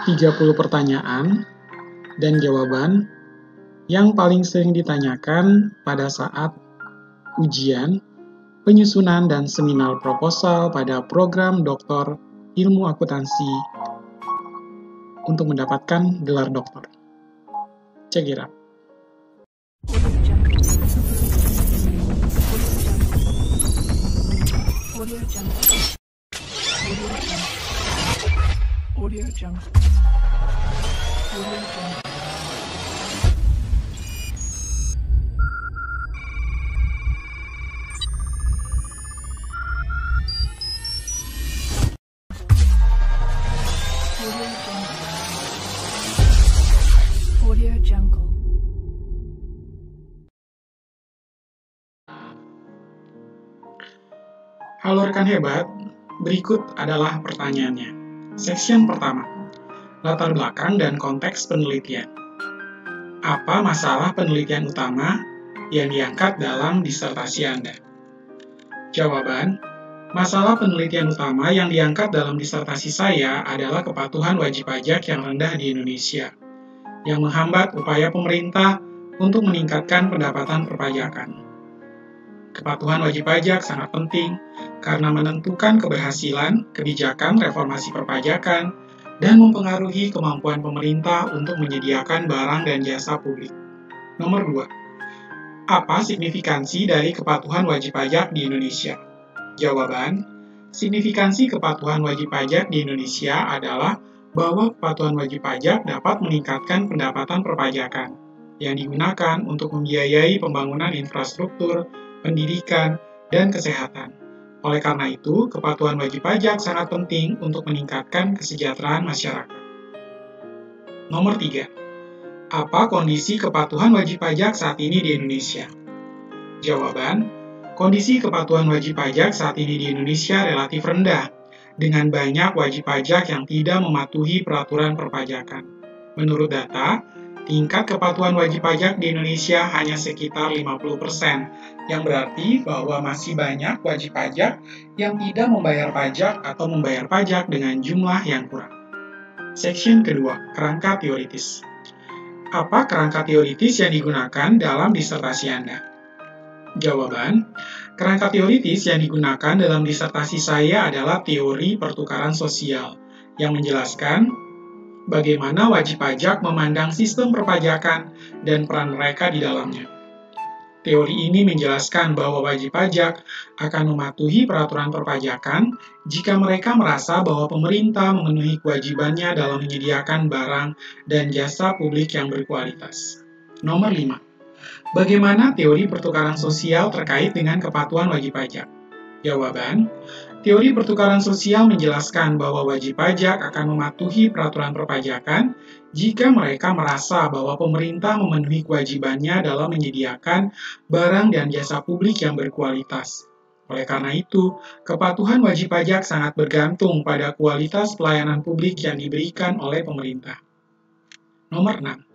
30 pertanyaan dan jawaban yang paling sering ditanyakan pada saat ujian, penyusunan dan seminar proposal pada program Doktor Ilmu Akuntansi untuk mendapatkan gelar doktor. Check it out. Audio Jungle. Audio Jungle. Halo rekan hebat, berikut adalah pertanyaannya. Section pertama, latar belakang dan konteks penelitian. Apa masalah penelitian utama yang diangkat dalam disertasi Anda? Jawaban, masalah penelitian utama yang diangkat dalam disertasi saya adalah kepatuhan wajib pajak yang rendah di Indonesia, yang menghambat upaya pemerintah untuk meningkatkan pendapatan perpajakan. Kepatuhan wajib pajak sangat penting karena menentukan keberhasilan kebijakan reformasi perpajakan dan mempengaruhi kemampuan pemerintah untuk menyediakan barang dan jasa publik. Nomor 2. Apa signifikansi dari kepatuhan wajib pajak di Indonesia? Jawaban, signifikansi kepatuhan wajib pajak di Indonesia adalah bahwa kepatuhan wajib pajak dapat meningkatkan pendapatan perpajakan yang digunakan untuk membiayai pembangunan infrastruktur, pendidikan, dan kesehatan. Oleh karena itu, kepatuhan wajib pajak sangat penting untuk meningkatkan kesejahteraan masyarakat. Nomor 3. Apa kondisi kepatuhan wajib pajak saat ini di Indonesia? Jawaban, kondisi kepatuhan wajib pajak saat ini di Indonesia relatif rendah, dengan banyak wajib pajak yang tidak mematuhi peraturan perpajakan. Menurut data, tingkat kepatuhan wajib pajak di Indonesia hanya sekitar 50%, yang berarti bahwa masih banyak wajib pajak yang tidak membayar pajak atau membayar pajak dengan jumlah yang kurang. Section kedua, kerangka teoritis. Apa kerangka teoritis yang digunakan dalam disertasi Anda? Jawaban, kerangka teoritis yang digunakan dalam disertasi saya adalah teori pertukaran sosial, yang menjelaskan bagaimana wajib pajak memandang sistem perpajakan dan peran mereka di dalamnya. Teori ini menjelaskan bahwa wajib pajak akan mematuhi peraturan perpajakan jika mereka merasa bahwa pemerintah memenuhi kewajibannya dalam menyediakan barang dan jasa publik yang berkualitas. Nomor 5. Bagaimana teori pertukaran sosial terkait dengan kepatuhan wajib pajak? Jawaban, teori pertukaran sosial menjelaskan bahwa wajib pajak akan mematuhi peraturan perpajakan jika mereka merasa bahwa pemerintah memenuhi kewajibannya dalam menyediakan barang dan jasa publik yang berkualitas. Oleh karena itu, kepatuhan wajib pajak sangat bergantung pada kualitas pelayanan publik yang diberikan oleh pemerintah. Nomor 6.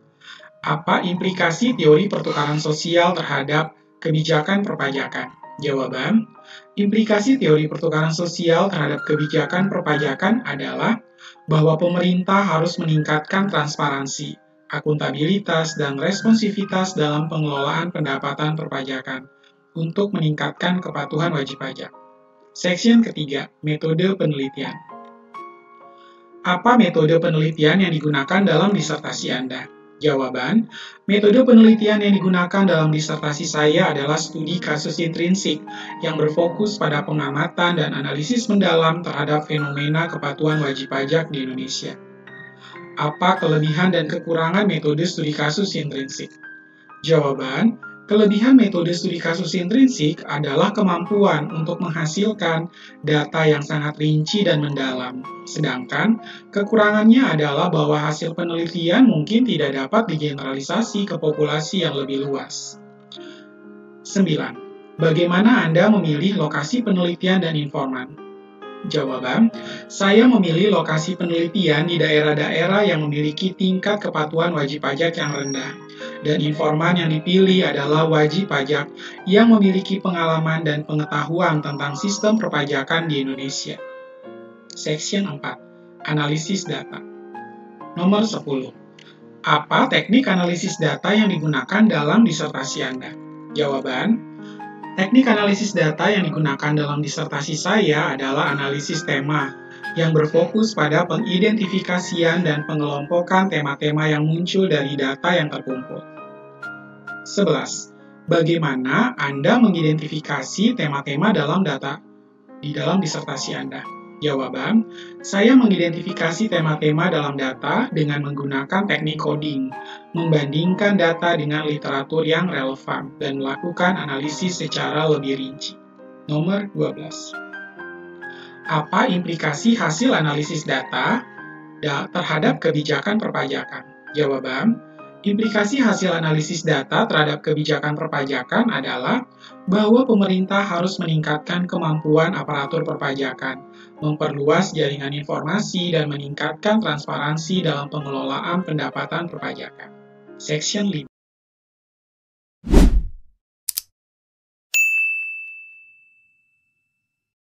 Apa implikasi teori pertukaran sosial terhadap kebijakan perpajakan? Jawaban, implikasi teori pertukaran sosial terhadap kebijakan perpajakan adalah bahwa pemerintah harus meningkatkan transparansi, akuntabilitas, dan responsivitas dalam pengelolaan pendapatan perpajakan untuk meningkatkan kepatuhan wajib pajak. Section ketiga, metode penelitian. Apa metode penelitian yang digunakan dalam disertasi Anda? Jawaban, metode penelitian yang digunakan dalam disertasi saya adalah studi kasus intrinsik yang berfokus pada pengamatan dan analisis mendalam terhadap fenomena kepatuhan wajib pajak di Indonesia. Apa kelebihan dan kekurangan metode studi kasus intrinsik? Jawaban, kelebihan metode studi kasus intrinsik adalah kemampuan untuk menghasilkan data yang sangat rinci dan mendalam. Sedangkan, kekurangannya adalah bahwa hasil penelitian mungkin tidak dapat digeneralisasi ke populasi yang lebih luas. 9. Bagaimana Anda memilih lokasi penelitian dan informan? Jawaban, saya memilih lokasi penelitian di daerah-daerah yang memiliki tingkat kepatuhan wajib pajak yang rendah, dan informan yang dipilih adalah wajib pajak yang memiliki pengalaman dan pengetahuan tentang sistem perpajakan di Indonesia. Section 4. Analisis data. Nomor 10. Apa teknik analisis data yang digunakan dalam disertasi Anda? Jawaban, teknik analisis data yang digunakan dalam disertasi saya adalah analisis tema, yang berfokus pada pengidentifikasian dan pengelompokan tema-tema yang muncul dari data yang terkumpul. 11. Bagaimana Anda mengidentifikasi tema-tema dalam data di dalam disertasi Anda? Jawaban, saya mengidentifikasi tema-tema dalam data dengan menggunakan teknik coding, membandingkan data dengan literatur yang relevan, dan melakukan analisis secara lebih rinci. Nomor 12. Apa implikasi hasil analisis data terhadap kebijakan perpajakan? Jawaban, implikasi hasil analisis data terhadap kebijakan perpajakan adalah bahwa pemerintah harus meningkatkan kemampuan aparatur perpajakan, memperluas jaringan informasi, dan meningkatkan transparansi dalam pengelolaan pendapatan perpajakan. Section 5.